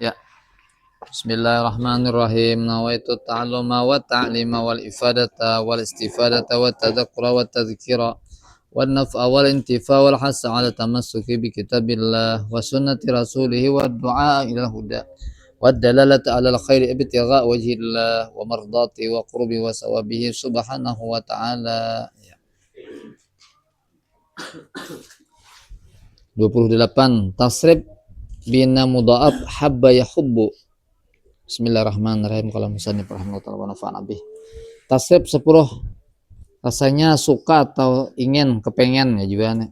Ya. Bismillahirrahmanirrahim. Nawaitu ta'alluma wa ta'lima wal ifadata wal istifadata wa tadhakkura wa tadhkira wan naf'a wal intifa wal hasa 'ala tamassuki bi kitabillah wa sunnati rasulih wa du'a ila huda wa dalalata 'ala al khairi ibtigha wajhillah wa mardati wa qurbi wa sawabihi subhanahu wa ta'ala. Ya. 28. Tasrif bina mudha'af habba yahubbu. Bismillahirrahmanirrahim. Kalau musannif rahimahullah wa nafa'ana bih. Tasrif 10 rasanya suka atau ingin, kepengen ya juga nih.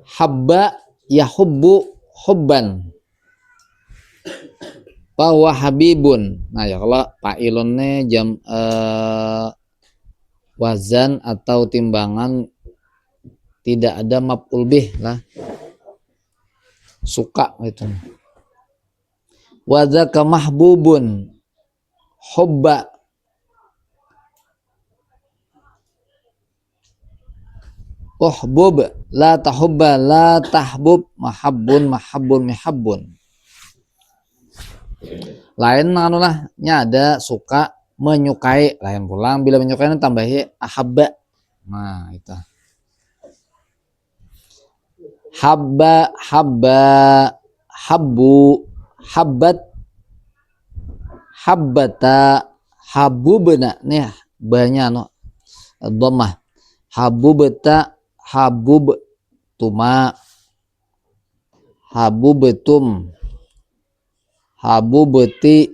Habba yahubbu hubban. Bahwa habibun. Nah ya kalau fa'ilunnya jam wazan atau timbangan tidak ada maf'ul bih lah. Suka gitu. Wa dzaka mahbubun hubba. Uhbub la tahubba la tahbub mahabbun mahabbun mihabbun. Lain anulah nya ada suka menyukai, lain pulang bila menyukai tambahi ahabba. Nah itu. Habba habba habbu habbat habbata habubna nih banyak no dhammah habubta habub tuma habubtum habubti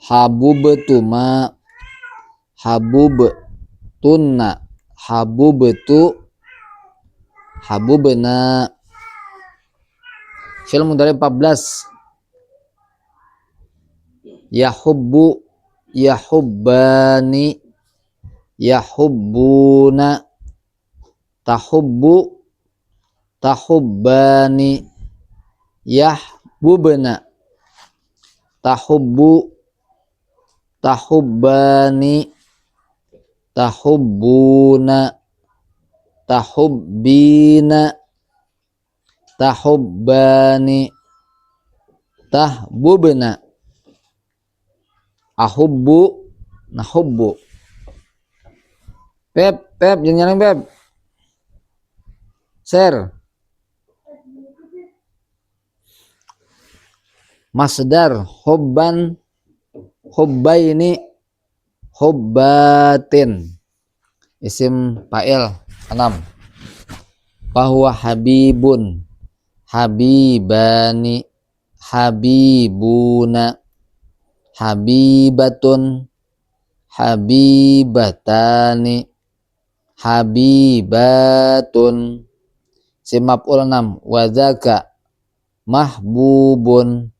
habubtuma habubtunna habubtu habubna. Fi'il mudhari 14. Yahubbu yahubbani yahubbuna tahubbu tahubbani yahbubna tahubbu tahubbani tahubbuna tahubbina tahubbani tahbubna ahubbu nahubbu. Pep jangan nyalain Pep. Share. Masdar hubban hubbaini hubbatin. Isim fa'il 6. Bahwa habibun habibani habibuna habibatun habibatani habibatun. Simaf'ul 6. Wadzaka mahbubun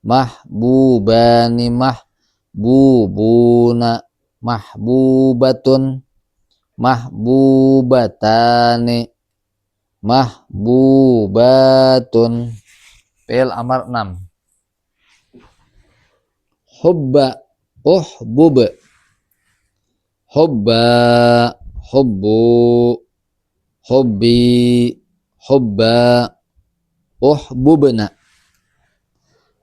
mahbubani mahbubuna mahbubatun mahbubatani mahbubatun. Fi'il amar 6. Hubba uhbub hubba hubbu hubbi hubba uhbubna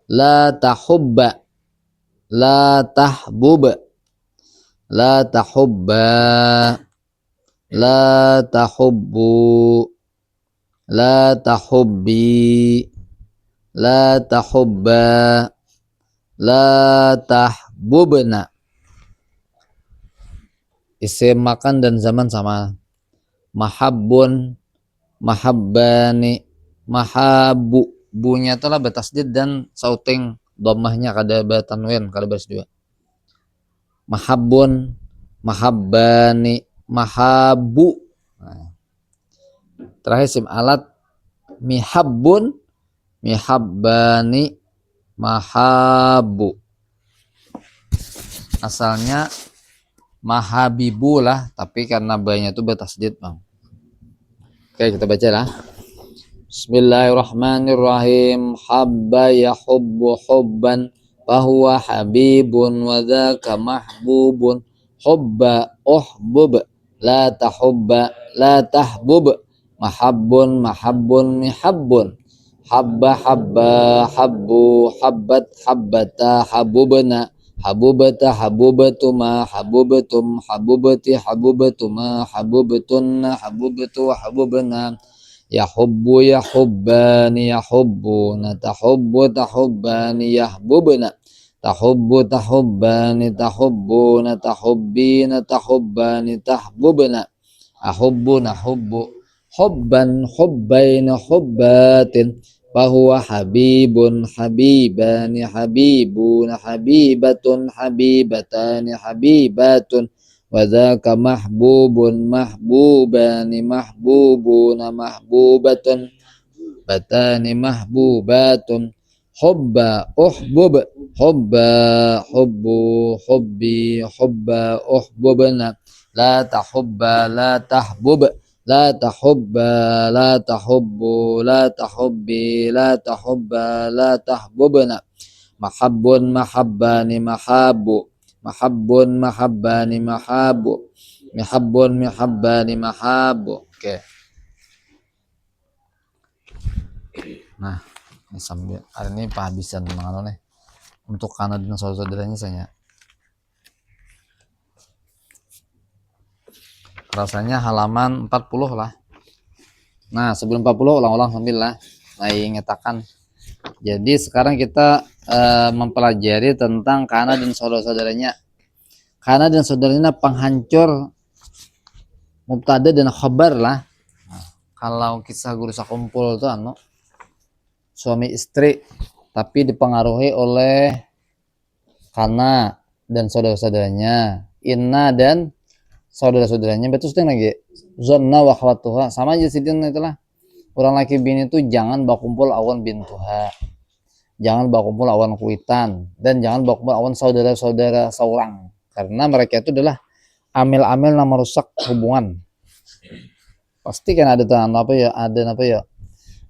la tahubba la tahbub la tahubba la tahubbu la tahubbi la tahubba la tahbubna. Isim makan dan zaman sama. Mahabbun mahabbani mahabbu. Bunya itulah bertasdid dan sauting dhammahnya kada batanwin kada baris dua. Mahabbun mahabbani mahabbu. Nah. Terakhir sim alat mihabbun mihabbani mahabbu. Asalnya mahabibu lah, tapi karena banyak itu bertasdid bang. Oke kita baca lah. Bismillahirrahmanirrahim. Habba yahubbu hubban fahuwa habibun wa dzaka mahbubun hubba uhbub la tahubba la tahbub mahabbun mahabbun mihabbun, habba habba habbu habbat habbata habubna, habubata habubatuma habubatum habubati habubatuma habubatun habubatu habubna, yahubbu yahubbani yahubbuna tahubbu tahubbani yahbubna, tahubbu tahubbani tahubbuna tahubbina tahubbani tahbubna, ahubbu nahubbu hubban hubbain hubbatin, fahuwa habibun habibani habibun habibatun habibatani habibatun, wadzaka mahbubun mahbubani mahbubuna mahbubatun batani mahbubatun, hubba uhbub hubba hubbu hubbi hubba uhbubna, la tahubba la tahbub la tahubba la tahubbu la tahubbi la tahubba la tahbubna, mahabbun mahabbani mahabbu mahabbun mahabbani mahabbu mihabbun mihabbani mahabbu. Oke. Nah, ini sambil hari ini penghabisan mengenai nih untuk Kanada dan saudara-saudaranya saya. Rasanya halaman 40 lah. Nah, sebelum 40 ulang-ulang sambil lah. Nah, ingetakan. Jadi sekarang kita mempelajari tentang Kana dan saudara-saudaranya. Kana dan saudaranya penghancur mubtada dan khabar lah. Nah, kalau kisah guru sakumpul itu suami istri tapi dipengaruhi oleh Kana dan saudara-saudaranya, Inna dan saudara-saudaranya, betul sedang lagi zonna wa akhwatuha, sama aja sidin itulah. Orang laki bini itu jangan bakumpul awan bintuha, jangan bakumpul awan kuitan, dan jangan bakumpul awan saudara-saudara seorang, karena mereka itu adalah amil-amil yang merusak hubungan. Pasti kan ada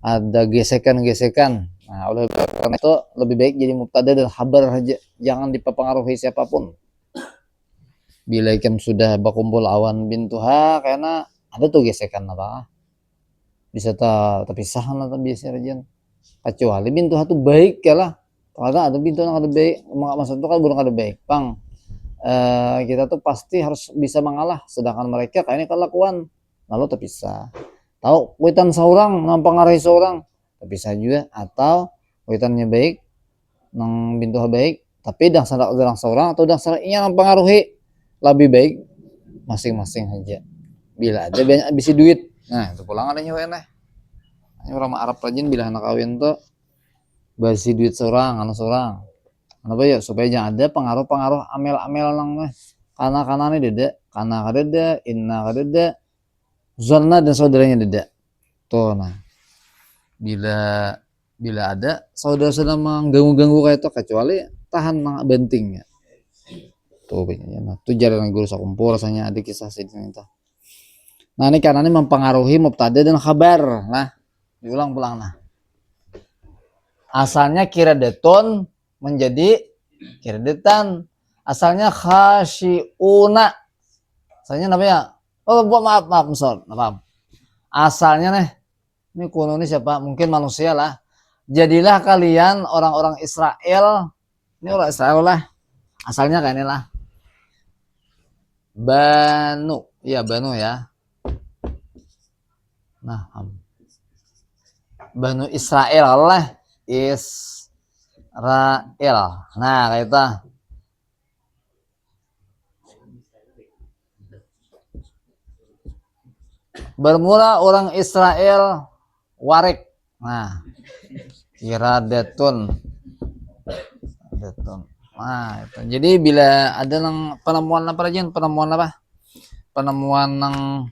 ada gesekan-gesekan. Nah, oleh karena itu lebih baik jadi mubtada dan khabar aja, jangan dipengaruhi siapapun. Bila ikan sudah berkumpul awan bintuha, karena ada tuh gesekan apa bisa terpisah atau biasa rajin, kecuali bintuha tuh baik ya lah, karena ada bintuha yang ada baik, maksud itu kan burung ada baik bang, kita tuh pasti harus bisa mengalah, sedangkan mereka kayaknya kelakuan lalu terpisah. Tahu kuitan seorang mempengaruhi seorang terpisah juga, atau kuitannya baik nang bintuha baik tapi dah sedang seorang atau dah salahnya mempengaruhi, lebih baik masing-masing aja. Bila ada banyak habis duit, nah itu pulang adanya wene. Orang Arab rajin bila anak kawin tuh basi duit seorang, seorang. Kenapa ya? Supaya jangan ada pengaruh-pengaruh amel-amel nang kana nih dede, kana kadede, inna kadede, zonna dan saudaranya dede. Tuh nah. Bila ada saudara-saudara mengganggu-ganggu kayak itu, kecuali tahan mang bentingnya. Tuh begini, nah itu jalan guru sakumpul rasanya ada kisah sedih itu. Nah ini karena ini mempengaruhi mubtada dan khabar. Nah diulang-ulang nah. Asalnya kiradatun menjadi kiradatan. Asalnya khasyiuna. Asalnya apa ya? Oh maaf misal, maaf. Asalnya nih, ini kuno ini siapa? Mungkin manusia lah. Jadilah kalian orang-orang Israel. Ini orang Israel lah. Asalnya kayak ini lah. Banu, iya Banu ya. Nah, Banu Israel lah, Israel. Nah, kayak itu. Bermula orang Israel warik. Nah, kiradatun. Nah, itu. Jadi bila ada penemuan apa aja, penemuan nang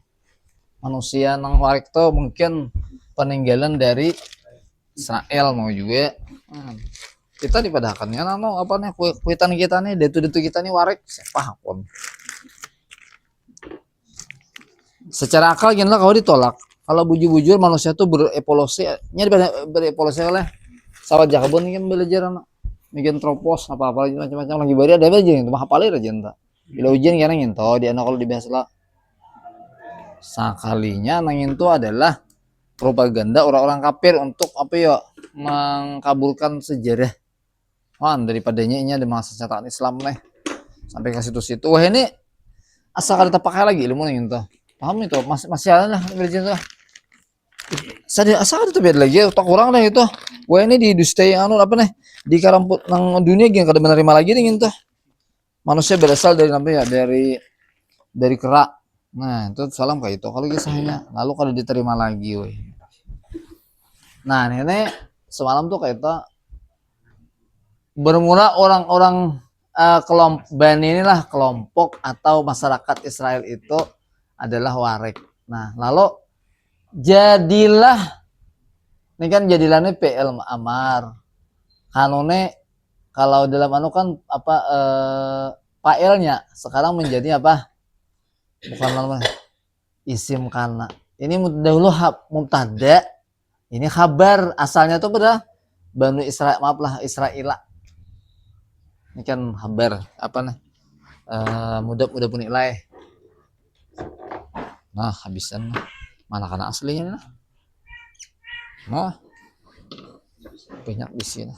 manusia nang warik itu mungkin peninggalan dari Israel mau juga. Kita dipadakannya apa nih kuitan kita nih, detu kita nih warik siapa pun. Secara akal gini lah kalau ditolak. Kalau bujur-bujur manusia tuh berevolusi, berevolusi oleh sawat jakabun kan belajar anak. Bikin tropos apa-apa macam-macam lagi bari ada aja gitu mah hafalin aja entah bila ujian karena nginto di anak kalau dibahas lah sakalinya nangin itu adalah propaganda orang-orang kafir untuk apa ya, mengkabulkan sejarah. Wah, daripadanya ini ada masa catatan Islam nih sampai ke situ-situ. Wah, ini asal kada terpakai lagi ilmu nih gitu. Paham itu? Masih ada lah berarti itu. Sadar asal kada terbiar lagi otak orang dah itu. Wah, ini di dustai anu apa nih? Di karamput nang dunia gini kada menerima lagi nih gitu. Manusia berasal dari apa ya? Dari kerak. Nah, itu salam kayak itu. Kalau kisahnya lalu kalau diterima lagi, woi. Nah, ini semalam tuh kayak itu bermula orang-orang kelompok Bani inilah kelompok atau masyarakat Israel itu adalah Warek. Nah, lalu jadilah ini kan jadilah nih PL Amar. Kanone kalau dalam anu kan apa PL-nya sekarang menjadi apa? Bukan nama isim kana. Ini dahulu mubtada, ini kabar asalnya tuh pada Banu Israel, maaf lah Israila. Ini kan kabar apa nih? Mudah pun nilai. Nah, habisan mana kana aslinya nah. Nah, banyak di sini.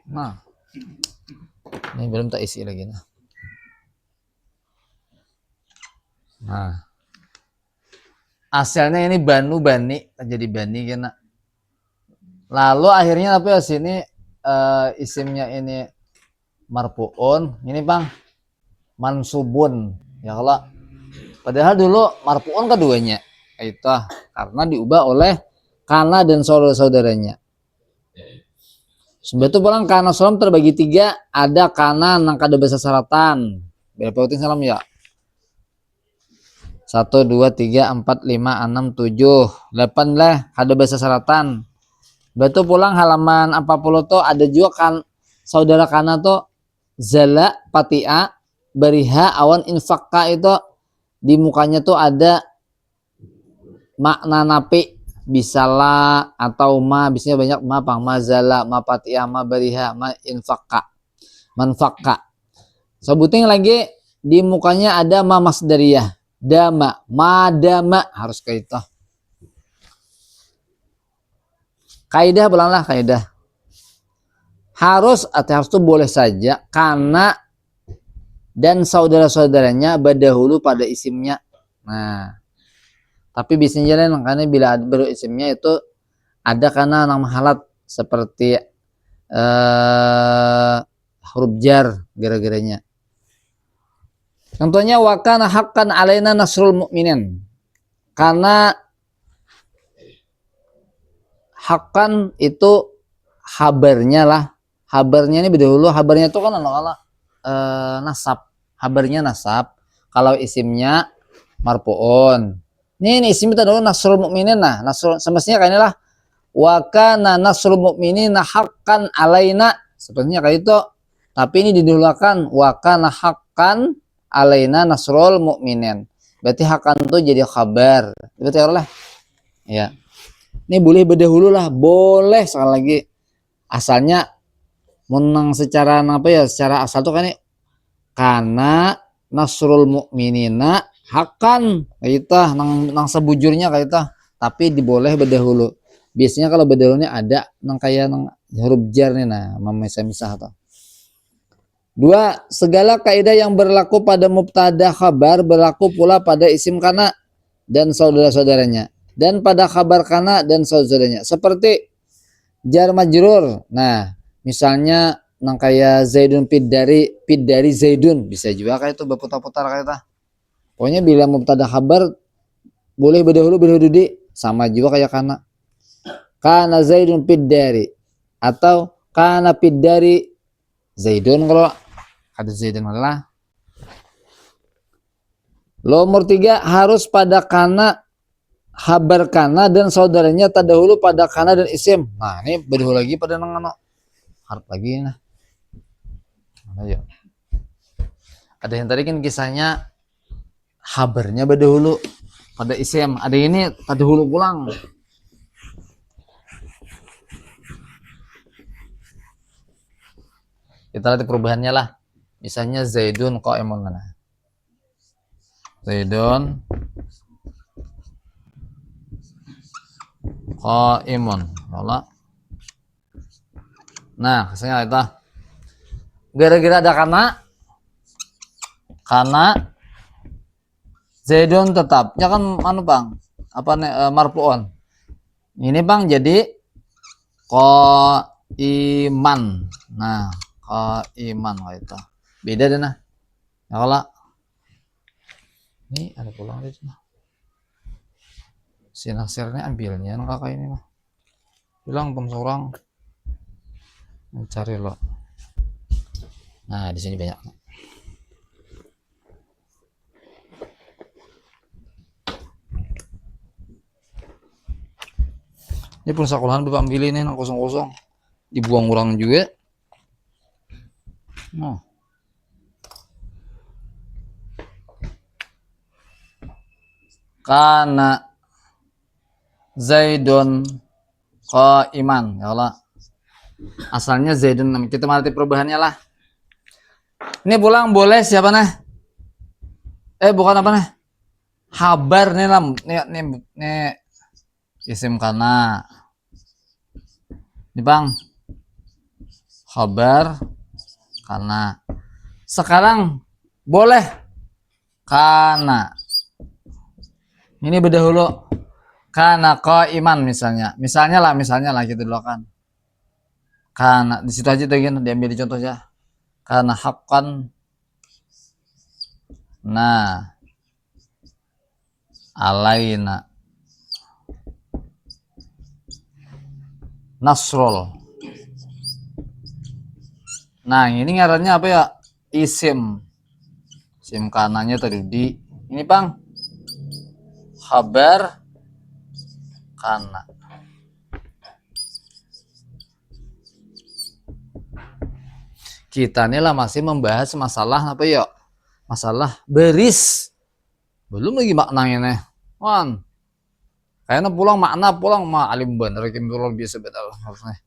Nah, ini belum tak isi lagi nah. Nah, asalnya ini Bani jadi Bani kena. Lalu akhirnya apa ya sini isimnya ini marfuun, ini bang mansubun ya kalau padahal dulu marfuun keduanya itu karena diubah oleh kana dan saudara-saudaranya. Sebab itu pulang kana salam terbagi 3, ada kana nang kada bahasa syaratan. Berapa uting salam ya? 1 2 3 4 5 6 7 8 lah kada bahasa syaratan. Batu pulang halaman 40 tuh ada juga kan saudara kana tuh zala patia bariha awan infakka itu di mukanya tuh ada makna napi bisalah atau ma biasanya banyak ma pang mazala ma patia ma bariha ma infakka manfakka. Sebutin lagi di mukanya ada ma masdariyah dama madama harus kayak itu. Kaidah belanglah kaidah. Harus tuh boleh saja karena dan saudara-saudaranya berdahulu pada isimnya. Nah, tapi biasanya karena bila baru isimnya itu ada karena nama halat seperti huruf jar gara-garanya. Contohnya wakana haqqan alaina nasrul mu'minin. Karena haqqan itu habarnya lah. Habarnya ini dahulu habarnya itu kan nasab. Habarnya nasab. Kalau isimnya marfuun. Ini isimnya dahulu nasrul mu'minin nah. Nasrul semestinya kayak inilah wa kana nasrul mu'minina haqqan alaina. Sepertinya kayak itu. Tapi ini didahulukan wa kana haqqan alaina nasrul mu'minin. Berarti haqqan itu jadi khabar. Berarti lah. Ya. Ini boleh berdahulu lah, boleh sekali lagi. Asalnya menang secara apa ya? Secara asal tuh kan ini karena nasrul mu'minina hakan kaita nang sebujurnya kaita, tapi diboleh berdahulu. Biasanya kalau berdahulunya ada nang kayak nang huruf jar nih nah, memisah-misah atau. 2. Segala kaidah yang berlaku pada mubtada khabar berlaku pula pada isim kana dan saudara-saudaranya. Dan pada kabar kana dan saudaranya seperti jar majrur. Nah, misalnya nang kayak Zaidun pid dari Zaidun bisa juga kayak itu berputar-putar kayak itu. Pokoknya bila mubtada kabar boleh berdahulu di sama juga kayak kana Zaidun pid dari atau kana pid dari Zaidun kalau ada Zaidun malah. Nomor 3 harus pada kana habar kana dan saudaranya terdahulu pada kana dan isim. Nah, ini berdahulu lagi pada nang harap lagi nah. Ayo. Ada yang tadi kan kisahnya habarnya berdahulu pada isim. Ada ini terdahulu pulang. Kita lihat perubahannya lah. Misalnya Zaidun qa'imun mana? Zaidun qaimun. Nah, kesanya itu. Gara-gara ada karena Zaidun tetap. Ya kan anu Bang? Apa nih marfu'un. Ini Bang jadi qaiman. Nah, qaiman itu. Beda deh nah. Ya kalau ini ada pulang deh cuma. Si Nasirnya ambilnya kakak ini mah. Bilang pun seorang mencari lo. Nah, di sini banyak. Ini pun sekolahan bapak ambil ini yang kosong-kosong. Dibuang orang juga. Nah. Kana Zaidun qaiman. Ya Allah. Asalnya Zaidun, kita arti perubahannya lah. Ini pulang boleh siapa nah? Bukan apa nah? Habar nih lah. Nih isim kana. Ini Bang. Habar kana. Sekarang boleh kana. Ini beda dulu. Kana qaiman misalnya. Misalnya lah gitu dulu kan. Kana di situ aja tuh kan diambil di contoh ya. Kana haqqan. Nah. Alaina nasrul. Nah, ini ngarannya apa ya? Isim. Isim kanannya tadi di ini Bang. Habar kana. Kita nih lah masih membahas masalah apa ya? Masalah beris. Belum lagi maknanya nih. Wan. Kayaknya pulang mah alim bener kim pulang biasa betul harusnya.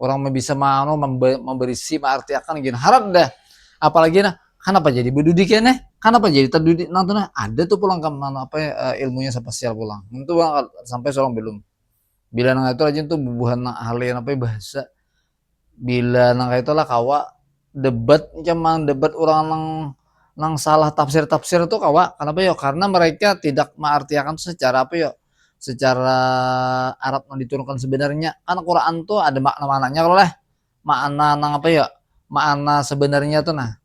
Orang bisa mau memberisi mengartikan gini harap dah. Apalagi nah, kenapa jadi bedudik ya nih? Kenapa jadi terdudik nanti nah? Ada tuh pulang ke mana apa ya, ilmunya spasial pulang. Itu sampai seorang belum. Bila nang itu aja tuh bubuhan hal yang apa bahasa. Bila nang itu lah kawa debat cuman debat orang nang salah tafsir tuh kawa. Kenapa ya? Karena mereka tidak mengartikan secara apa ya? Secara Arab yang diturunkan sebenarnya. Kan Quran tuh ada makna-maknanya kalau lah. Makna nang apa ya? Makna sebenarnya tuh nah.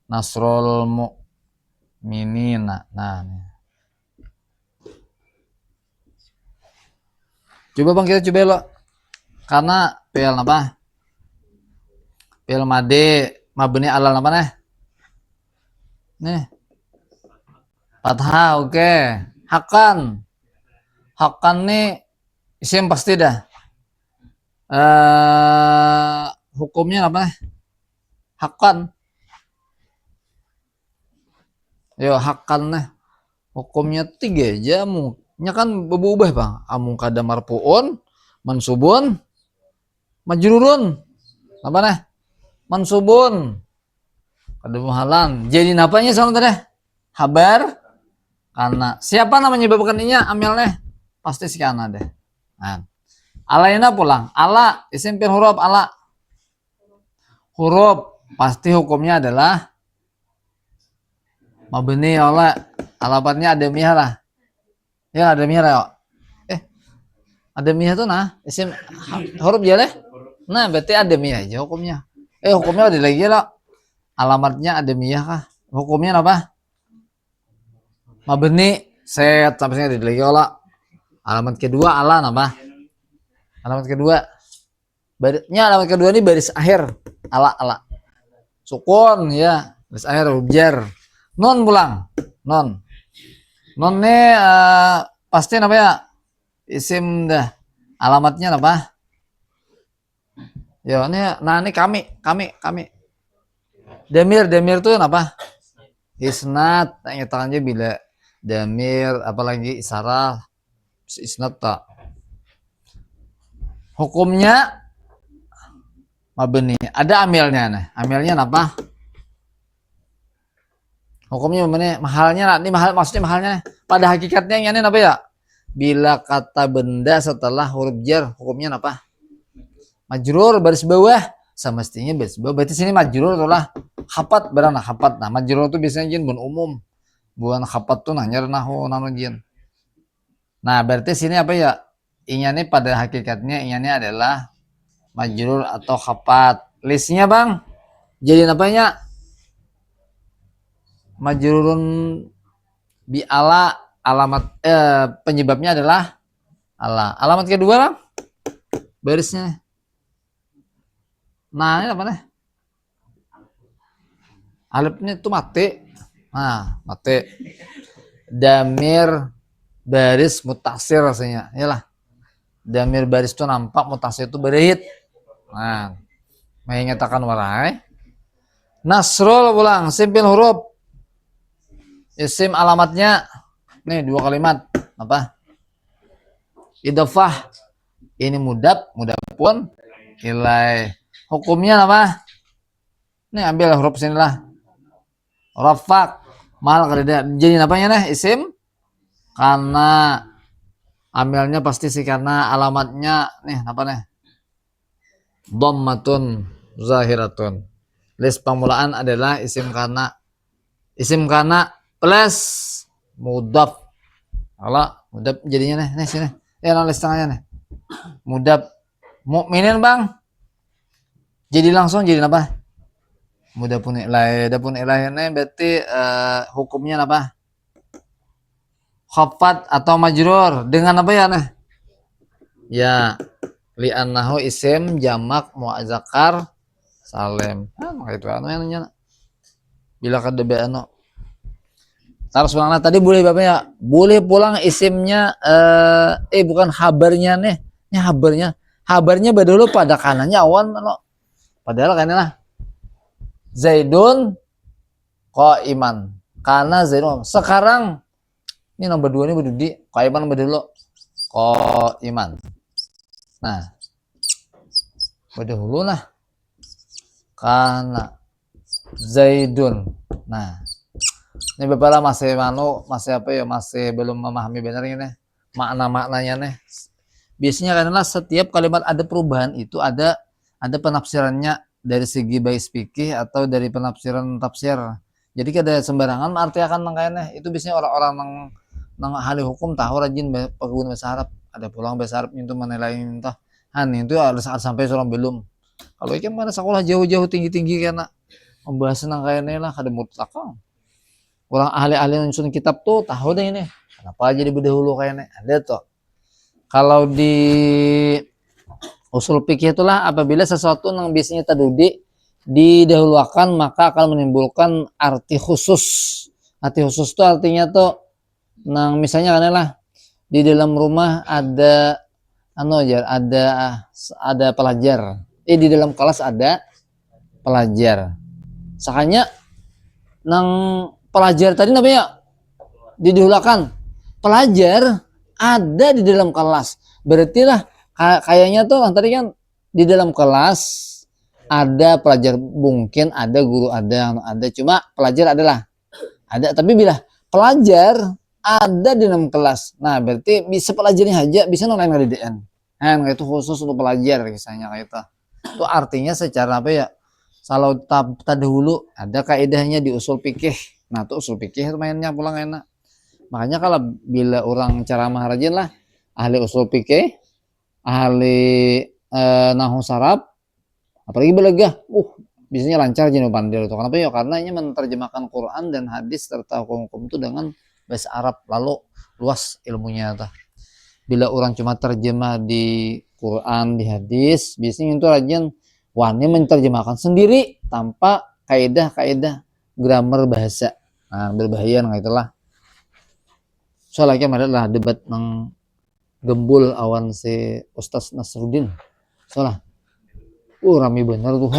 Nasrul mu'minina. Nah. Coba Bang kita coba lo. Karena fi'il apa? Fi'il madi mabni alal apa nih? Nih. Fathah oke. Hakan. Hakan nih isim pasti dah. Hukumnya apa nih? Hakan. Yo hakan nih. Hukumnya 3 aja nya kan berubah Bang. Amun kada marfuun, mansubun, majrurun. Apa nih? Mansubun. Kada muhalan. Jadi napanya sama tadi? Habar karena siapa namanya menyebabkannya amalnya? Pasti si kana deh. Nah. Alaina pulang. Ala isim fi'il huruf ala. Huruf pasti hukumnya adalah mabni oleh alamatnya ada miyah lah. Ya ada miyah lah. Ada miyah tuh nah isim huruf ya leh. Nah berarti ada miyah aja hukumnya. Hukumnya ada lagi lah. Alamatnya ada miyah kah? Hukumnya apa? Mabni set sampai sini lagi lah. Alamat kedua ala apa? Alamat kedua alamat kedua ini baris akhir ala sukun ya baris akhir jar non pulang non nih pasti apa ya isim dah alamatnya apa ya ini nah ini kami damir tuh apa isnad tanya tangannya bila damir apalagi isarah isnad tak hukumnya mabni ada amilnya nih amilnya apa hukumnya mana mahalnya ini mahal maksudnya mahalnya pada hakikatnya ini apa ya Bila kata benda setelah huruf jar hukumnya apa? Majrur baris bawah. Semestinya baris bawah. Berarti sini majrur adalah khapat berana khapat. Nah, majrur itu biasanya jin bun umum. Bukan khapat tuh nanya nahu nanu jin. Nah, berarti sini apa ya? Inya pada hakikatnya inya adalah majrur atau khapat. Listnya bang, jadi apanya? Majrurun bi ala, alamat penyebabnya adalah ala. Alamat kedua bang, barisnya. Nah, ini apa nih? Alifnya itu mati. Nah, mati. Damir baris mutasir rasanya. Iyalah. Damir baris itu nampak, mutasir itu berhit. Nah, menyatakan warai. Nasrul pulang, simpil huruf. Isim alamatnya nih 2 kalimat. Apa? Idhofah. Ini mudab pun ilai. Hukumnya apa? Nih ambil huruf sini lah. Rafaq. Mal kerja. Jadi apanya nih? Isim. Karena ambilnya pasti sih karena alamatnya nih apa nih? Dhammatun zahiratun. List permulaan adalah isim kana plus mudaf. Kalau mudaf jadinya nih sini. List tengahnya nih. Mudaf mukminin bang. Jadi langsung jadi apa? Mudafun ilaih. Mudafun ilaih ini berarti hukumnya apa? Khafat atau majrur dengan apa ya nih? Ya, li'annahu isim jamak mu'azzakar salim. Maka itu anu. Bila kadebe anu. Terus tadi boleh Bapak ya? Boleh pulang isimnya bukan habarnya nih. Ini habarnya. Habarnya dulu pada kanannya awan anu. Padahal kan lah Zaidun qaiman. Karena Zaidun. Sekarang ini nomor 2 ini berdudi. Qaiman dulu. Qaiman. Nah. Dahulu lah. Karena Zaidun. Nah. Ini Bapak lah masih apa ya? Masih belum memahami benar ini. Makna-maknanya nih. Biasanya karena setiap kalimat ada perubahan itu ada penafsirannya dari segi bais fikih atau dari penafsiran tafsir. Jadi kada sembarangan arti akan kayaknya itu biasanya orang-orang nang ahli hukum tahu rajin pengguna bahasa Arab. Ada pulang bahasa Arab itu menilai entah itu harus sampai seorang belum. Kalau ikan mana sekolah jauh-jauh tinggi-tinggi karena membahas nang kayaknya lah kada mutlak. Orang ahli-ahli nyusun kitab tuh tahu deh ini. Kenapa jadi berdahulu kayaknya? Ada tuh. Kalau di usul fikih itulah apabila sesuatu yang biasanya tadudi didahulukan maka akan menimbulkan arti khusus. Arti khusus itu artinya tuh nang misalnya kan lah di dalam rumah ada ada pelajar. Di dalam kelas ada pelajar. Sakanya nang pelajar tadi namanya didahulukan. Pelajar ada di dalam kelas. Berarti lah kayaknya tuh tadi kan di dalam kelas ada pelajar, mungkin ada guru ada cuma pelajar adalah ada, tapi bila pelajar ada di dalam kelas, nah berarti bisa pelajarnya aja bisa lain ngadidian. Nah itu khusus untuk pelajar kisahnya kayak itu artinya secara apa ya, kalau terdahulu ada kaidahnya di usul fikih. Nah tuh usul fikih mainnya pulang enak. Makanya kalau bila orang ceramah rajin lah ahli usul fikih, ahli nahu saraf, apalagi belegah, biasanya lancar jenuh pandil itu. Kenapa ya? Karena ini menerjemahkan Quran dan hadis serta hukum-hukum itu dengan bahasa Arab, lalu luas ilmunya. Bila orang cuma terjemah di Quran, di hadis, biasanya itu rajin wani menerjemahkan sendiri tanpa kaidah-kaidah grammar bahasa. Nah, berbahaya nah itulah. Soalnya adalah debat nang gembul awan si Ustaz Nasruddin. Soalnya rame bener tuh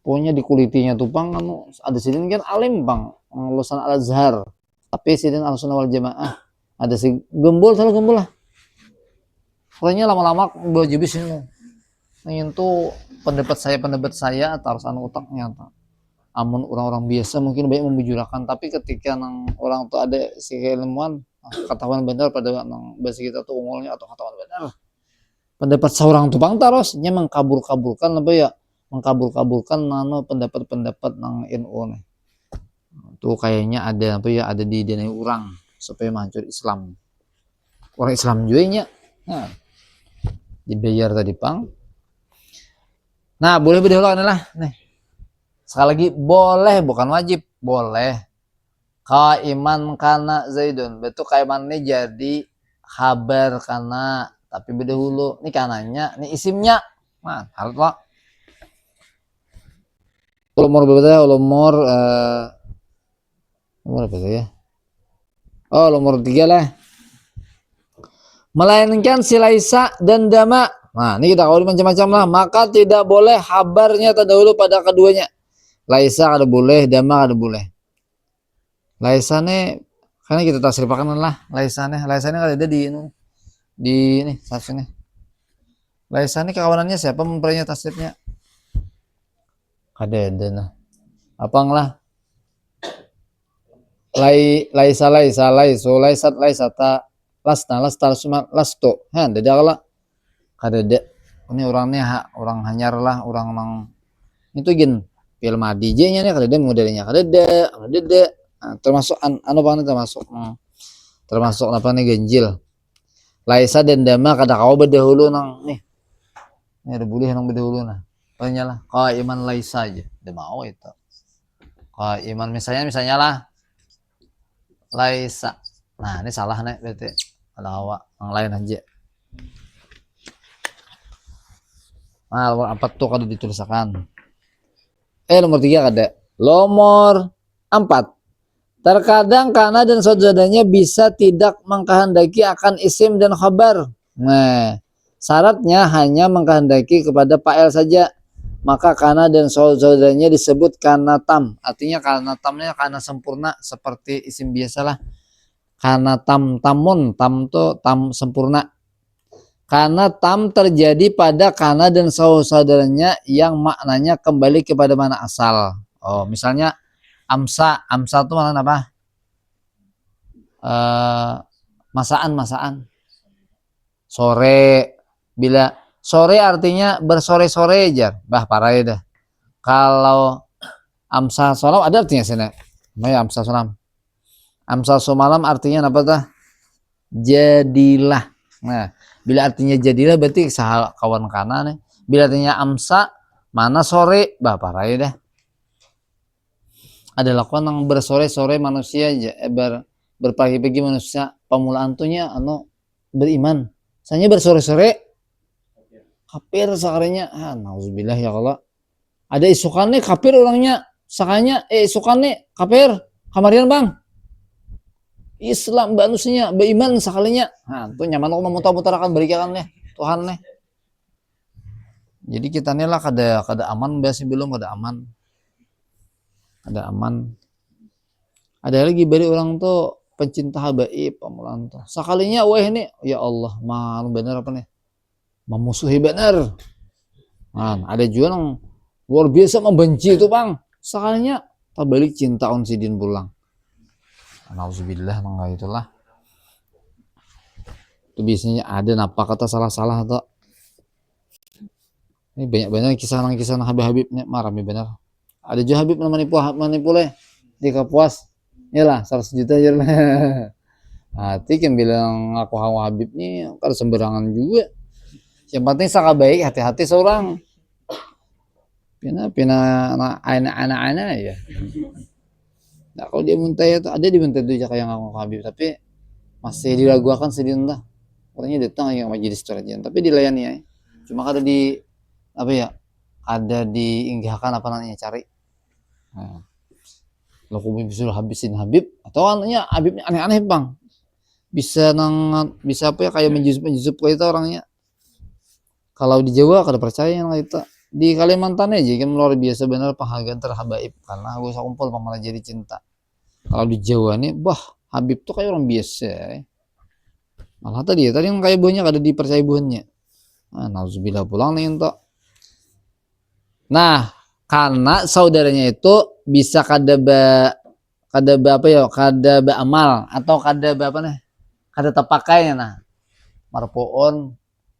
pokoknya di kulitinya tuh bang ada sidin kan alim bang lulusan Al-Azhar tapi sidin Ahlussunnah wal Jamaah ada si gembul lah pokoknya lama-lama berjubis ini ingin tuh pendapat saya tarusan otaknya amun orang-orang biasa mungkin banyak membujurakan, tapi ketika nang orang tuh ada si keilmuan ketahuan benar pada bahasa kita tuh unggulnya atau ketahuan benar pendapat seorang tupang tarosnya mengkabur-kaburkan apa ya, mengkabur-kaburkan pendapat-pendapat nang NU nih tuh kayaknya ada apa ya, ada di dana orang supaya menghancur Islam, orang Islam juga nya. Nah, dibayar tadi pang. Nah, boleh berdahulu lah nih. Sekali lagi boleh, bukan wajib, boleh. Kaiman kana Zaidun, betul kaiman ini jadi kabar kana, tapi berdahulu ini kananya, ini isimnya. Nah, harus lah. Umur berapa? Umur apa ya? Oh, nomor 3 lah. Melainkan si Laisa dan Dama. Nah, ini kita kalau macam-macam lah. Maka tidak boleh habarnya terdahulu pada keduanya. Laisa ada boleh, Dama ada boleh. Laisa nih, karena kita tasrifakan lah. Laisa nih ada di ini tasrif nih. Laisa nih kawanannya siapa mempelainya tasrifnya? Ada nah. Apa lah? Laisa laisat laisata lasta cuma lasto han dadakala kadede ini orangnya orang hanyar lah orang nang itu gin film DJ nya nih kadede modelnya kadede nah, termasuk anu bang termasuk apa nih ganjil laisa dan Dama kada kau berdahulu nang nih ada boleh nang berdahulu nah palingnya lah iman laisa aja udah mau itu iman misalnya lah laisa. Nah, ini salah nih berarti. Ada hawa yang lain aja. Nah, nomor 4 tuh kada dituliskan. Nomor 3 kada. Nomor 4. Terkadang kana dan saudaranya bisa tidak mengkehendaki akan isim dan khabar. Nah, syaratnya hanya mengkehendaki kepada fa'il saja. Maka kana dan saudaranya disebut kana tam. Artinya kana tamnya kana sempurna seperti isim biasalah. Kana tamun, tam tuh tam sempurna. Kana tam terjadi pada kana dan saudaranya yang maknanya kembali kepada mana asal. Oh, misalnya amsa tuh mana apa? Masaan. Sore, bila sore artinya bersore-sore aja. Bah parah ya dah. Kalau amsa solam ada artinya sini. Maya amsa solam. Amsa somalam artinya apa tuh? Jadilah. Nah, bila artinya jadilah berarti sah kawan kana nih. Bila artinya amsa mana sore, bah parah ya dah. Ada lakukan yang bersore-sore manusia aja, berpagi-pagi manusia pemulaan tuhnya anu beriman. Sanya bersore-sore kafir sakarinya. Nauzubillah ya Allah. Ada isukannya kafir orangnya. Sakanya isukannya kafir. Kamarian bang. Islam manusianya beriman sakalinya. Nah, tuh nyaman aku memutar-mutarakan berikan nih Tuhan nih. Jadi kita nih lah kada aman biasa belum kada aman. Ada aman. Ada lagi bari orang tuh pencinta habaib pemulaan tuh. Sakalinya weh nih, ya Allah, mal bener apa nih? Memusuhi bener. Nah, ada juga yang luar biasa membenci itu bang. Sakalinya tak balik cinta on sidin pulang. Nauzubillah mangga itulah. Itu biasanya ada napa kata salah-salah tuh. Ini banyak-banyak kisah Habib-Habibnya marah bener. Ada juga Habib manipulasi jika puas yalah 100 juta aja lah. Hati kan bilang aku hawa Habib nih kalau sembarangan juga. Yang penting saka baik hati-hati seorang. Pina anak-anak ya. Nah, kalau dia muntai itu ada di muntai itu kayak ngaku Habib tapi masih diragukan sedih entah. Orangnya datang yang majelis terajian tapi dilayani ya. Cuma kada di apa ya? Ada diinggahkan apa namanya cari. Nah, kalau bisa habisin Habib atau anaknya Habibnya aneh-aneh bang bisa apa ya kayak menjusup kayak itu orangnya. Kalau di Jawa kada percaya yang itu di Kalimantan aja kan luar biasa benar penghargaan terhabaib karena gue kumpul malah jadi cinta. Kalau di Jawa nih bah Habib tuh kayak orang biasa malah tadi yang kayak buahnya kada dipercaya buahnya. Nah, nauzubillah pulang nih untuk nah karena saudaranya itu bisa kada apa ya kada amal atau kada apa nih kada terpakai nah marfuun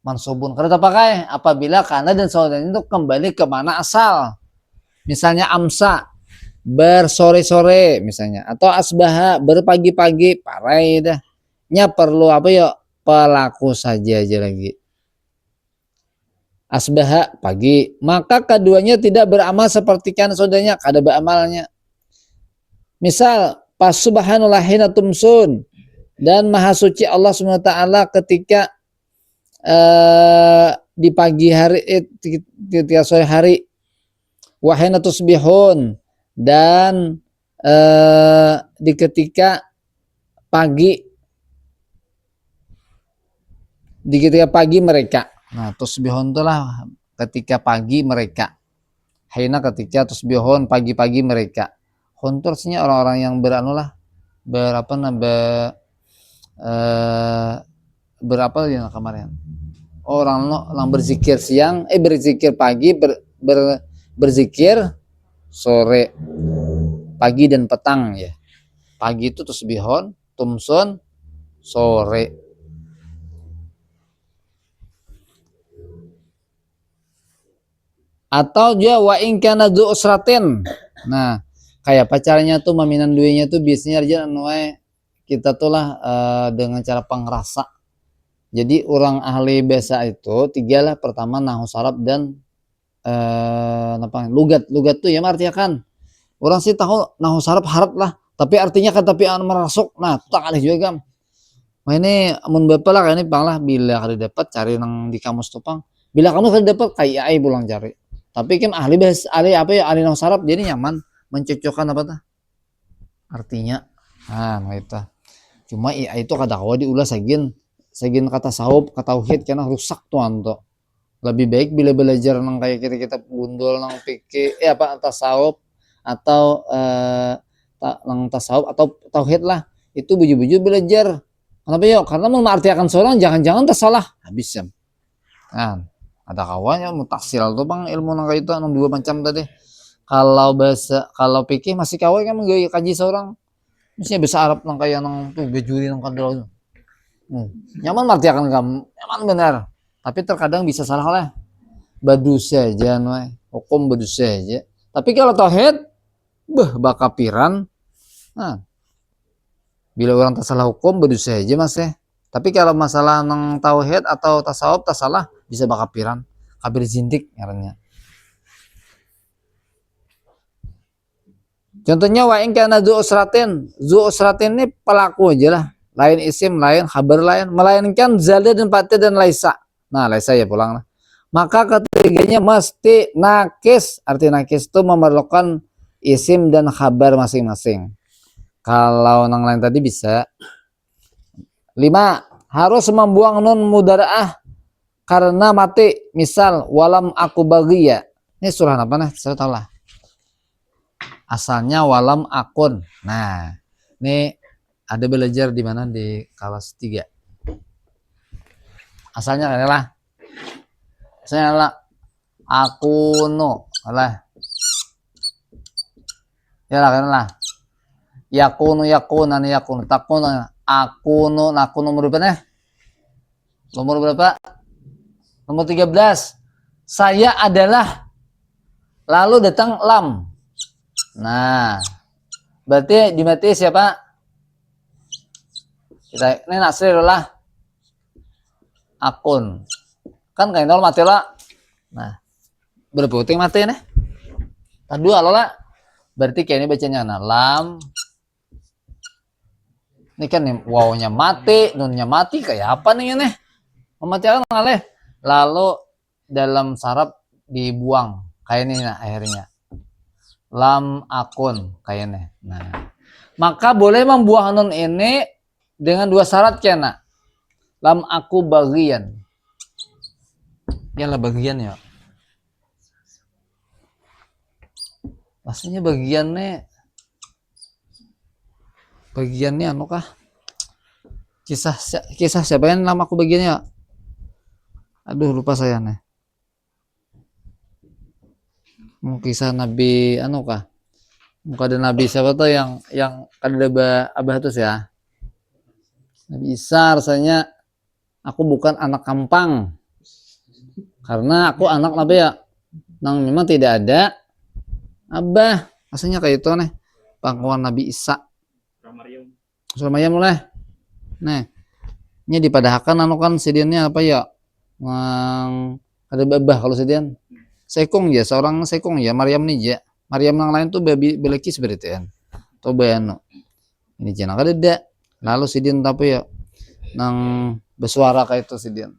mansubun kada terpakai apabila kana dan saudara itu kembali ke mana asal. Misalnya amsa bersore-sore misalnya atau asbaha berpagi-pagi parai dah. Nya perlu apa ya pelaku saja aja lagi. Asbaha pagi, maka keduanya tidak beramal seperti kan saudaranya kada beramalnya. Misal pas subhanallah hina tumsun dan maha suci Allah Subhanahu wa taala ketika di pagi hari ketika sore hari wahina tusbihun dan di ketika pagi mereka. Nah, tusbihun itulah ketika pagi mereka. Hina ketika tusbihun pagi-pagi mereka. Kontursnya orang-orang yang beranulah berapa berapa yang kemarin. Orang berzikir siang, berzikir pagi, berzikir sore, pagi dan petang ya. Pagi itu tusbihun, tumsun, sore. Atau dia wa in kana dzu usratin. Nah, kayak pacarnya tuh maminan duitnya tuh biasanya aja kita tuh lah dengan cara pengerasa. Jadi orang ahli bahasa itu tiga lah, pertama nahu saraf dan lugat tuh ya artinya kan orang sih tahu nahu saraf harap lah tapi artinya kan tapi merasuk nah tak ada juga kan. Nah ini amun bapak lah ini pang lah bila kada dapat cari nang di kamus tupang bila kamu kada dapat kayak ai pulang cari tapi kan ahli bahasa ahli apa ya ahli nahu saraf jadi nyaman mencocokkan apa tuh artinya nah itu cuma AI itu kada kawa diulas sagin kata sahub kata tauhid karena rusak tuh anto. Lebih baik bila belajar nang kayak kita bundul nang fikih tasawuf atau nang tasawuf atau tauhid lah itu buju-buju belajar. Kenapa ya? Karena mengartikan seorang jangan-jangan tersalah habis ya. Nah, ada kawannya mutaksil tuh bang ilmu nang kayak itu nang dua macam tadi. Kalau bahasa kalau fikih masih kawan kan menggaya kaji seorang. Misalnya bahasa Arab nang kayak nang tuh bejuri nang kadal. Nyaman artikan kamu, nyaman benar. Tapi terkadang bisa salah lah. Badu saja, hukum badu saja. Tapi kalau tauhid, bakapiran. Nah, bila orang tak salah hukum badu saja mas ya. Tapi kalau masalah nang tauhid atau tasawuf tak salah bisa bakapiran. Kabir zindik ngarannya. Contohnya wa in kana dzu usratin. Dzu usratin ini pelaku aja lah. Lain isim, lain khabar lain, melainkan zada dan pati dan laisa. Nah, laisa ya pulang lah. Maka ketiganya mesti nakis. Arti nakis itu memerlukan isim dan khabar masing-masing. Kalau nang lain tadi bisa. 5. Harus membuang nun mudaraah karena mati. Misal walam aku bagiya. Ini surah apa nih? Saya tahu lah. Asalnya walam akun. Nah, ini ada belajar di mana di kelas 3. Asalnya adalah saya lah akuno lah ya lah kan lah yakunu yakunan yakun takuna akuno nomor berapa nomor 13 saya adalah lalu datang lam nah berarti di mati siapa kita ini nasri lah akun kan kayak nol mati lah nah berputing mati nih tadi dua lah berarti kayak ini bacanya nah lam ini kan wawnya mati nunnya mati kayak apa nih ini mematikan lalu dalam saraf dibuang kayak ini nah akhirnya lam akun kayak ini nah maka boleh membuang nun ini dengan dua syarat kena lam aku bagian ya lah bagian ya maksudnya bagiannya anu kah kisah siapa yang nama aku bagiannya aduh lupa saya nih kisah Nabi anu kah muka ada Nabi siapa tuh yang kada abah tuh ya Nabi Isa rasanya aku bukan anak kampang. Karena aku anak Nabi ya. Nang memang tidak ada abah. Rasanya kayak itu nih. Pangkuan Nabi Isa. Surah Maryam mulai. Nah, ini dipadahkan anu kan sidiannya apa ya? Ada babah kalau sidian. Sekong ya, seorang sekong ya, Maryam nih ya. Maryam yang lain tuh babi belekis berarti kan. Toba anu. Ini jenaka ada. Lalu sidian tapi ya nang bersuara kayak itu sidian.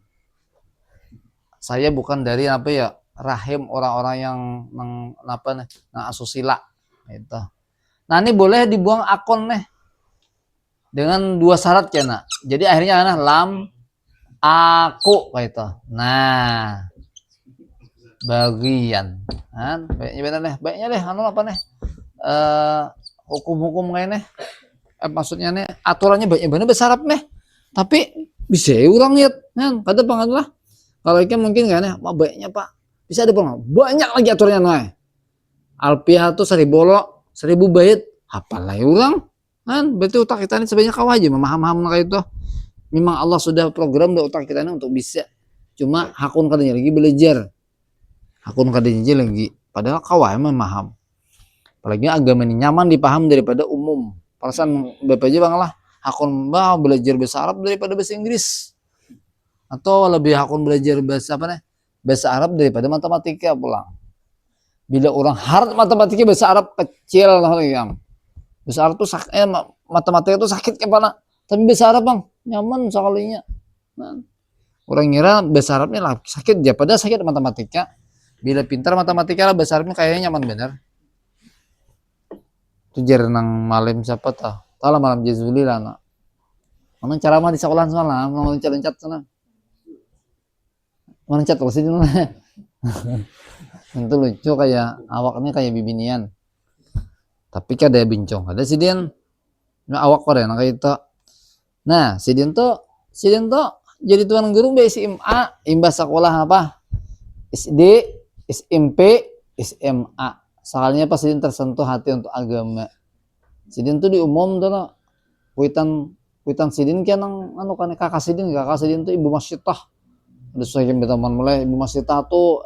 Saya bukan dari apa ya? Rahim orang-orang yang nang apa nih? Nang asusila itu. Nah, ini boleh dibuang akun nih. Dengan dua syarat ya nak. Jadi akhirnya nah, lam aku kayak itu. Nah, bagian. Kan baiknya benar deh. Baiknya deh anu apa nih? Hukum-hukum kayak nih. Maksudnya nih aturannya baiknya benar besarap nih. Tapi bisa orang lihat kan kata pengadulah. Kalau ikan mungkin kan ya, baiknya Pak. Bisa ada banyak lagi aturannya nih. Alpiah tuh 1000 bolok, 1000 bait. Apalah orang? Kan berarti otak kita ini sebenarnya kau aja memaham kayak itu. Memang Allah sudah program di otak kita ini untuk bisa. Cuma hakun katanya lagi belajar. Hakun katanya lagi. Padahal kau memaham. Apalagi agama ini nyaman dipaham daripada umum. Perasaan bapak aja bang lah. Hakun belajar bahasa Arab daripada bahasa Inggris. Atau lebih hakun belajar bahasa apa nih? Bahasa Arab daripada matematika pulang. Bila orang hard matematika bahasa Arab kecil lah yang. Bahasa Arab tuh matematika tuh sakit kepala. Tapi bahasa Arab bang nyaman sekalinya. Nah, orang ngira bahasa Arabnya lah sakit dia padahal sakit matematika. Bila pintar matematika lah bahasa Arabnya kayaknya nyaman bener. Itu nang malam siapa tah? Tahu malam Jazuli lah nak. Mana cara mah di sekolah semalam, mau loncat sana. Loncat terus itu. Itu lucu kayak awaknya kayak bibinian. Tapi kan ada bincong, ada si Dian. Nah, awak Korea kayak itu. Nah, si Dian tuh jadi tuan guru SMA, imbas sekolah apa? SD, SMP, SMA. Soalnya pas Sidin tersentuh hati untuk agama. Sidin tuh di umum tuh no. Kuitan Sidin kan anu kan kakak Sidin tuh Ibu Masyidah. Ada saya teman mulai Ibu Masyidah tuh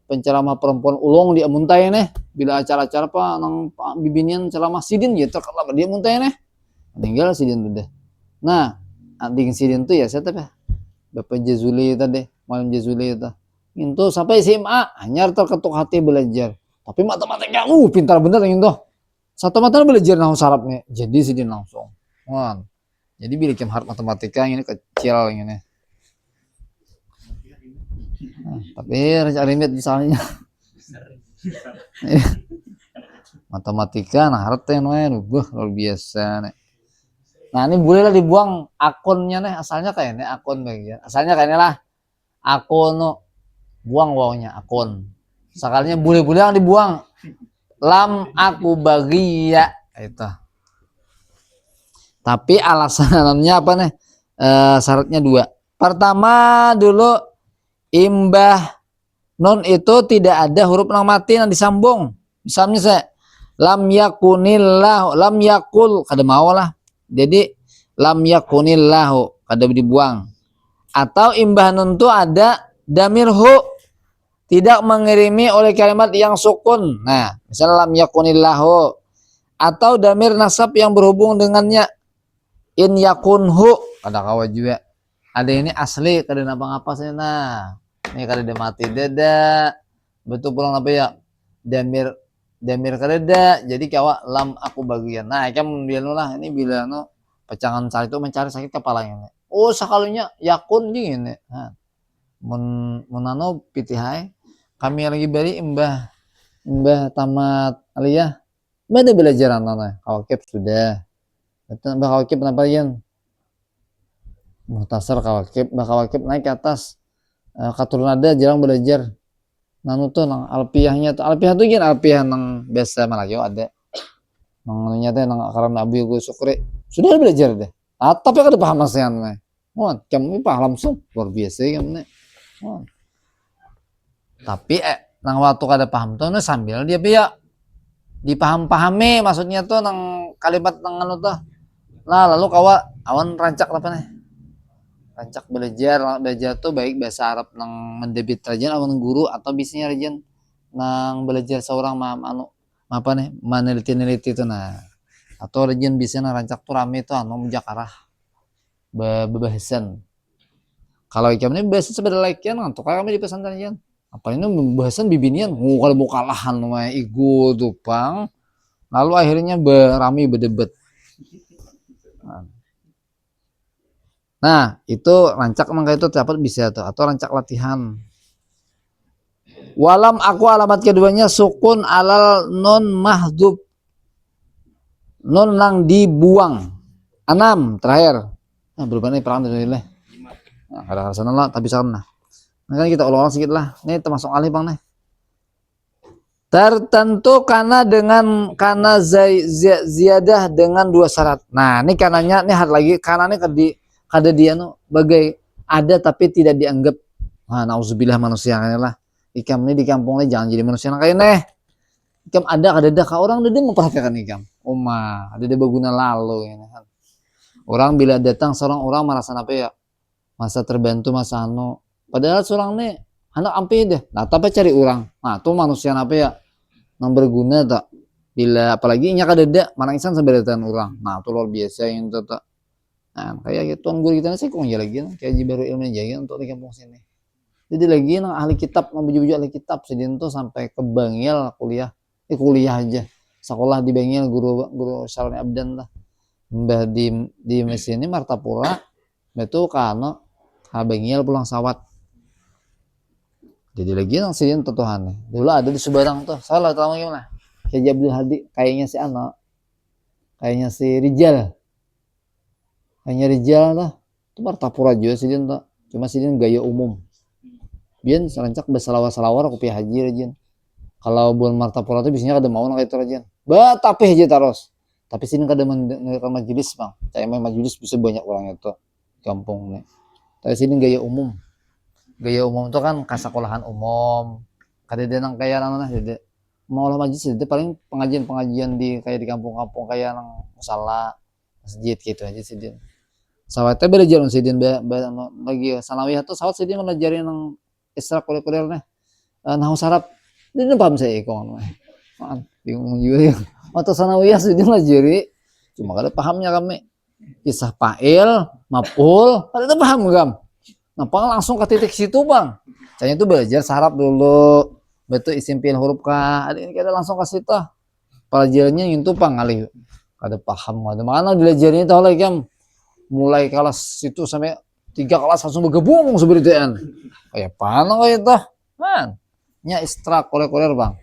penceramah perempuan ulung di Amuntai nih. Bila acara-acara apa nang bibinian ceramah Sidin ya terkenal dia Amuntai nih. Tinggal Sidin tuh deh. Nah, adik Sidin tuh ya saya tapi Bapak Jazuli tadi, malam Jazuli itu. Itu sampai SMA hanya terketuk hati belajar. Tapi matematika pintar bener gitu. Satu mata belajar nang sarapnya. Jadi Sidin langsung. Wah. Jadi bila kem hard matematika ini kecil ini. Nah, tapi raja limit misalnya. Matematika nah harusnya luar biasa nih. Nah ini bolehlah dibuang akunnya nih asalnya kayak ini akun bagian. Asalnya kayak ini lah akun buang wawnya akun. Sekalinya boleh-boleh yang dibuang. Lam aku bagia itu. Tapi alasannya apa nih? Syaratnya 2. Pertama dulu imbah non itu tidak ada huruf nang mati yang disambung. Misalnya saya lam yakunillahu, lam yakul kada mau lah. Jadi lam yakunillahu kada dibuang. Atau imbah nun itu ada damir hu tidak mengirimi oleh kalimat yang sukun. Nah, misalnya lam yakunillahu atau damir nasab yang berhubung dengannya in yakunhu kada kawa juga. Ada ini asli kada ngapa-ngapa sih nah. Ini kada ada mati dada. Betul pulang apa ya? Damir kada ada. Jadi kawa lam aku bagian. Nah, kan bilang lah ini bila no pecangan cari itu mencari sakit kepalanya. Oh, sekalinya yakun gini. Nah, menano pitihai kami lagi beri imbah tamat aliyah mana belajar anak kawakib sudah betul mbah kawakib kenapa yan muhtasar kawakib naik ke atas katur nada jarang belajar nanu tuh nang alpiahnya tuh alpiah tuh gini alpiah nang biasa Malayo ada nang nyata nang karena Nabi gue syukri sudah belajar deh tapi kan paham nasihatnya kamu paham langsung luar biasa kamu tapi nang waktu kada paham tuh sambil dia dipahami maksudnya tuh nang kalimat nang anu tuh Nah lalu kawa awan rancak apa nih, rancak belajar tuh baik bahasa Arab nang mendebit rajan awan guru atau bisanya rajan nang belajar seorang anu apa nih meneliti itu nah atau rajan bisa nang rancak tuh rame tuh anu menjakarah bebahasan. Kalau ikam ini bahasa sebenarnya lakian kan tuh kami di pesantren aja apa ini bahasan bibinian kalau mau kalahan namanya ego tuh pang lalu akhirnya berami berdebat. Nah itu rancak emang itu dapat bisa tuh atau rancak latihan. Walam aku alamat keduanya sukun alal non mahdub, non lang dibuang. 6 terakhir. Nah, berubah nih perang dari nilai. Nah, ada sana lah tapi sana. Nah, kan kita ulang sedikit lah. Ini termasuk alih bang nih. Tertentu karena ziyadah dengan 2 syarat. Nah, ini kanannya ini had lagi kanannya kada dia no bagai ada tapi tidak dianggap. Nah, nauzubillah manusia kan lah. Ikam ini di kampung ini jangan jadi manusia kayak nih. Ikam ada orang dia memperhatikan ikam. Oma, ada berguna lalu ini kan. Orang bila datang seorang orang merasa apa ya? Masa terbantu masa anu. Padahal seorang nih anak ampe deh. Nah, tapi cari orang. Nah, tuh manusia apa ya? Yang berguna tak? Bila apalagi nya kadada manangisan seberatan orang. Nah, itu luar biasa yang itu tak. Nah, kayak gitu tuan guru kita sih kok lagi kayak baru ilmu jaga untuk di kampung sini. Jadi lagi nang ahli kitab, nang buju-buju ahli kitab sedin tuh sampai ke Bangil kuliah. Kuliah aja. Sekolah di Bangil guru Syarani Abdan lah. Mbah di mesin ini Martapura itu kano Bangil pulang sawat. Jadi lagi nang sedin tutuhan nih. Dulu ada di Subarang tuh. Salah tahu gimana? Kayak Abdul Hadi, kayaknya si Ano. Kayaknya si Rijal. Kayaknya Rijal lah. Itu Martapura juga sedin tuh. Cuma sedin gaya umum. Biar serancak bersalawar-salawar kopi haji rajin. Kalau bulan Martapura itu biasanya kada mau nang itu rajin. Tapi haji terus. Tapi sini kada mendengarkan majelis bang. Saya main majelis bisa banyak orang itu kampung nih. Tapi sini gaya umum. Gaya umum itu kan kasakolahan umum. Kada ada nang kayak nang nah jadi mau olah majelis itu paling pengajian di kayak di kampung-kampung kayak nang musala masjid gitu aja sih dia. Sawatnya belajar sidin lagi sanawiyah tuh sawat sidin belajarin nang ekstrakurikuler nih. Nahu sarap. Dia paham saya ikon. Bingung juga ya. Atau sanawiyah sidin belajar cuma kada pahamnya kami. Kisah fa'il, maf'ul, kada paham gam. Nah, langsung ke titik situ, Bang. Saya itu belajar sarap dulu. Betul isim fi'il huruf ka. Ada ini kita langsung ke situ. Pelajarannya itu Bang kali. Kada paham ada mana belajarnya itu lagi kan. Mulai kelas itu sampai 3 kelas langsung bergabung seperti itu. Kayak pana kayak itu. Man. Nya ekstrakurikuler, Bang.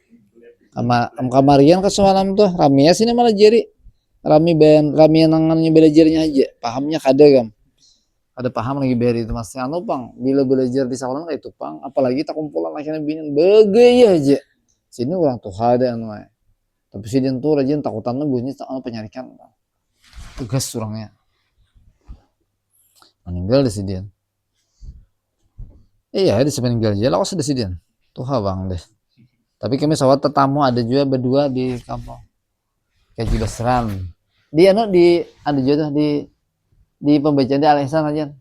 Kamarian ke semalam tuh Ramia sini malah jadi Rami yang nangannya belajarnya aja pahamnya kada kan ada paham lagi beri itu mas anu Bang bila belajar di sekolah kayak itu Bang apalagi tak kumpulan akhirnya binin begaya aja sini orang tuh ada anu tapi si tuh rajin takutan bunyi anu penyarikan tugas orangnya meninggal di sini iya di sini meninggal aja lawas di sini tuh Bang deh tapi kami sawat tetamu ada juga berdua di kampung kayak Jibasran di anu di ada juga di pembacaan di Al-Ihsan aja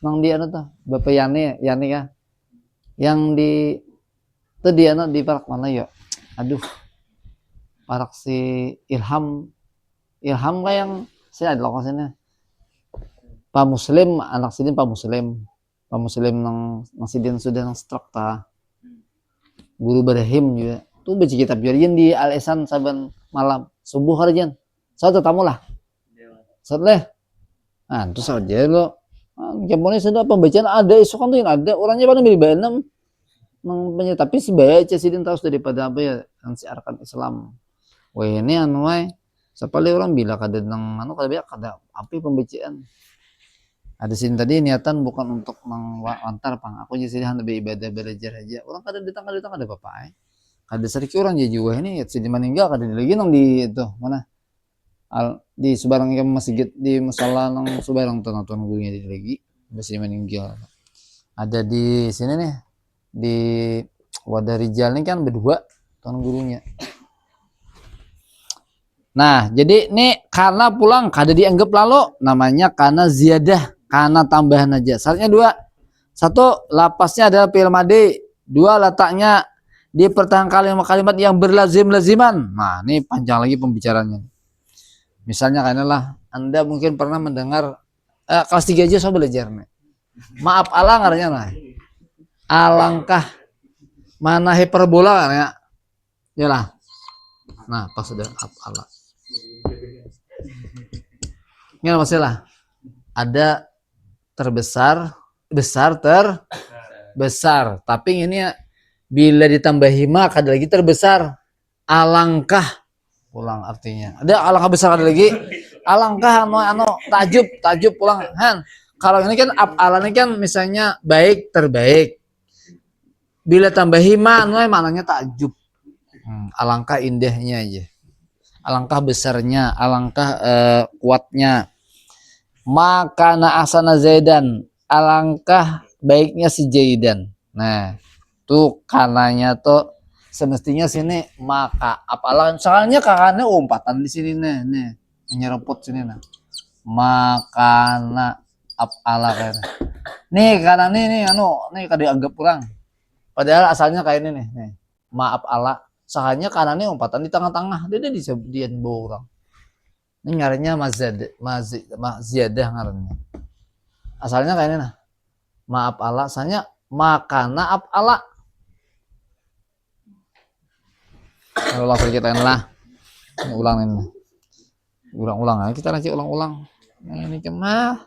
nang di anu tuh Bapak Yani ya yang di tuh di anu di parak mana ya aduh parak si Ilham kayak yang sini ada lokasinya Pak Muslim anak sidin Pak Muslim nang sidin sudah nang stroke ta guru Barahim juga tuh baca kitab jarian di Al-Ihsan saban malam subuh harjan satu tamu lah setelah nah terus aja lo jamunya sudah pembacaan ada isu kan tuh yang ada orangnya pada milih banam tapi si baca sidin tahu daripada apa ya yang siarkan Islam wah ini anu sepali orang bila kada nang anu kada api pembacaan ada sini tadi niatan bukan untuk mengantar Pang aku jadi lebih ibadah belajar aja orang kada datang ada apa-apa kada sedikit orang jadi wah ini sini meninggal kada lagi nang di itu mana di Subarang yang masjid di musala nang Subarang tuh gurunya di lagi masih meninggal ada di sini nih di Wadah Rijal ini kan berdua tuan gurunya Nah, jadi nih karena pulang kada dianggap lalu namanya karena ziyadah, karena tambahan aja. Syaratnya dua. Satu, lapasnya adalah fi'il madhi. Dua, letaknya di pertengahan kalimat-kalimat yang berlazim-laziman. Nah, ini panjang lagi pembicaraannya. Misalnya karena Anda mungkin pernah mendengar kelas 3 aja saya belajar nih. Maaf Allah ngaranya lah. Alangkah mana hiperbola ya. Yalah. Nah, pas sudah Allah. Ini masalah. Ada terbesar, besar, terbesar. Tapi ini bila ditambahi ma ada lagi terbesar. Alangkah pulang artinya. Ada alangkah besar ada lagi. Alangkah takjub pulang. Han. Kalau ini kan af'ala ini kan misalnya baik terbaik. Bila tambahi ma maknanya takjub. Alangkah indahnya aja. Alangkah besarnya, alangkah kuatnya. Makana asana Zaidan, alangkah baiknya si Zaidan. Nah, tuh kananya tuh semestinya sini maka apalah soalnya kakaknya umpatan di sini nih menyeremput sini nah. Makana apala kan. Nih karena nih nih kada anggap kurang. Padahal asalnya kayak ini nih. Maaf Allah. Soalnya kanannya umpatan di tengah-tengah. Dia disebutian orang. Ini ngarannya maziyadah ngarannya. Asalnya kayak ini nah. Maaf Allah, asalnya makana ap Allah. Kalau langsung kita lah. Ulang ini. Ulang-ulang aja kita nanti ulang-ulang. Nah, ini kemah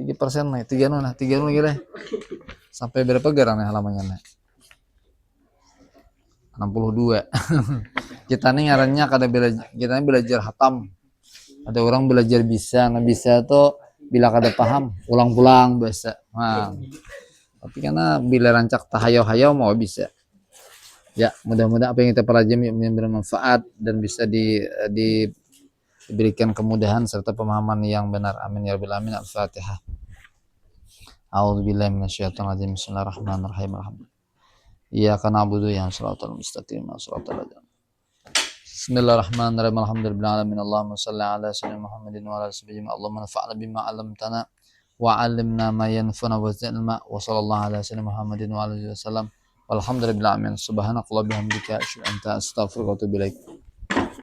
3% nih, 3 lagi deh. Sampai berapa garang nih halamannya nih? 62. Kita nih ngarannya kita belajar hatam. Ada orang belajar bisa, nah bisa tuh bila kada paham ulang-ulang biasa. Nah, tapi karena bila rancak tahayau-hayau mau bisa. Ya, mudah-mudahan apa yang kita pelajari bermanfaat dan bisa diberikan kemudahan serta pemahaman yang benar. Amin ya rabbal alamin. Al-Fatihah. A'udzubillahi minasyaitonir rajim. Bismillahirrahmanirrahim. Iyyaka na'budu wa iyyaka nasta'in. Bismillahirrahmanirrahim. Alhamdulillahirabbil alamin. Allahumma shalli ala sayyidina Muhammadin wa ala alihi wa Allahumma anfa'na bima 'allamtana wa 'allimna ma yanfa'una wa zidna wa sallallahu ala sayyidina Muhammadin wa alihi wasallam. Walhamdulillahirabbil alamin. Subhanakallahumma bihamdika asyhadu an la ilaha illa anta astaghfiruka wa atubu ilaik.